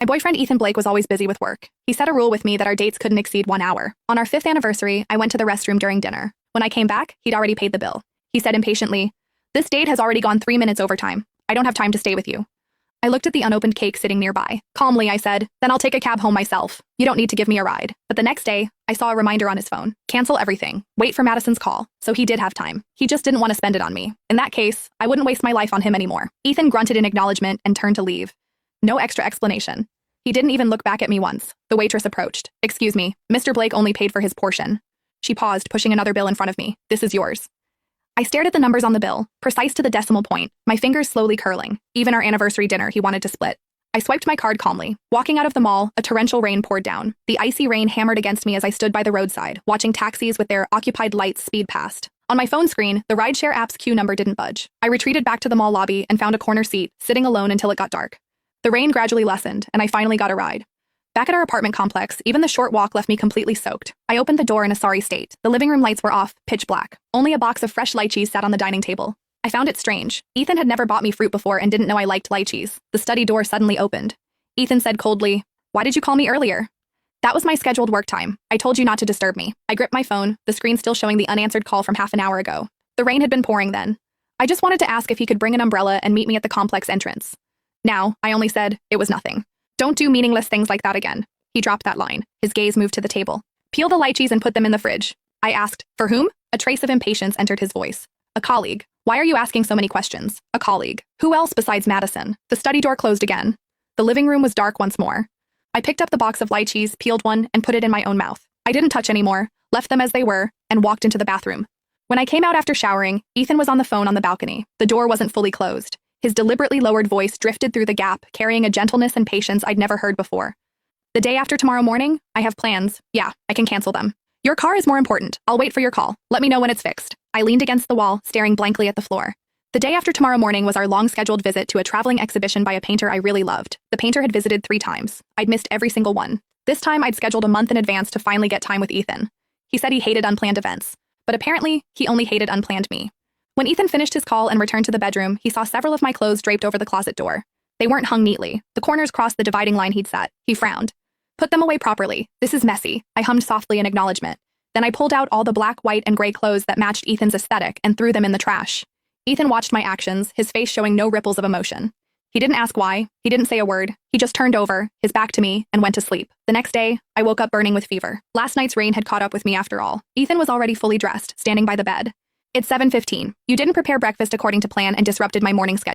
My boyfriend Ethan Blake was always busy with work. He set a rule with me that our dates couldn't exceed 1 hour. On our 5th anniversary, I went to the restroom during dinner. When I came back, he'd already paid the bill. He said impatiently, "This date has already gone 3 minutes over time. I don't have time to stay with you." I looked at the unopened cake sitting nearby. Calmly, I said, "Then I'll take a cab home myself. You don't need to give me a ride." But the next day, I saw a reminder on his phone. Cancel everything. Wait for Madison's call. So he did have time. He just didn't want to spend it on me. In that case, I wouldn't waste my life on him anymore. Ethan grunted in acknowledgement and turned to leave. No extra explanation. He didn't even look back at me once. The waitress approached. "Excuse me, Mr. Blake only paid for his portion." She paused, pushing another bill in front of me. "This is yours." I stared at the numbers on the bill, precise to the decimal point, my fingers slowly curling. Even our anniversary dinner he wanted to split. I swiped my card calmly. Walking out of the mall, a torrential rain poured down. The icy rain hammered against me as I stood by the roadside, watching taxis with their occupied lights speed past. On my phone screen, the rideshare app's queue number didn't budge. I retreated back to the mall lobby and found a corner seat, sitting alone until it got dark. The rain gradually lessened, and I finally got a ride. Back at our apartment complex, even the short walk left me completely soaked. I opened the door in a sorry state. The living room lights were off, pitch black. Only a box of fresh lychees sat on the dining table. I found it strange. Ethan had never bought me fruit before and didn't know I liked lychees. The study door suddenly opened. Ethan said coldly, "Why did you call me earlier?" "That was my scheduled work time. I told you not to disturb me." I gripped my phone, the screen still showing the unanswered call from half an hour ago. The rain had been pouring then. I just wanted to ask if he could bring an umbrella and meet me at the complex entrance. Now, I only said, "It was nothing." "Don't do meaningless things like that again." He dropped that line. His gaze moved to the table. "Peel the lychees and put them in the fridge." I asked, "For whom?" A trace of impatience entered his voice. "A colleague." "Why are you asking so many questions?" "A colleague." "Who else besides Madison?" The study door closed again. The living room was dark once more. I picked up the box of lychees, peeled one, and put it in my own mouth. I didn't touch anymore, left them as they were, and walked into the bathroom. When I came out after showering, Ethan was on the phone on the balcony. The door wasn't fully closed. His deliberately lowered voice drifted through the gap, carrying a gentleness and patience I'd never heard before. "The day after tomorrow morning, I have plans. Yeah, I can cancel them. Your car is more important. I'll wait for your call. Let me know when it's fixed." I leaned against the wall, staring blankly at the floor. The day after tomorrow morning was our long-scheduled visit to a traveling exhibition by a painter I really loved. The painter had visited 3 times. I'd missed every single one. This time, I'd scheduled a month in advance to finally get time with Ethan. He said he hated unplanned events, but apparently, he only hated unplanned me. When Ethan finished his call and returned to the bedroom, he saw several of my clothes draped over the closet door. They weren't hung neatly. The corners crossed the dividing line he'd set. He frowned. "Put them away properly. This is messy." I hummed softly in acknowledgement. Then I pulled out all the black, white, and gray clothes that matched Ethan's aesthetic and threw them in the trash. Ethan watched my actions, his face showing no ripples of emotion. He didn't ask why. He didn't say a word. He just turned over, his back to me, and went to sleep. The next day, I woke up burning with fever. Last night's rain had caught up with me after all. Ethan was already fully dressed, standing by the bed. "It's 7:15. You didn't prepare breakfast according to plan and disrupted my morning schedule."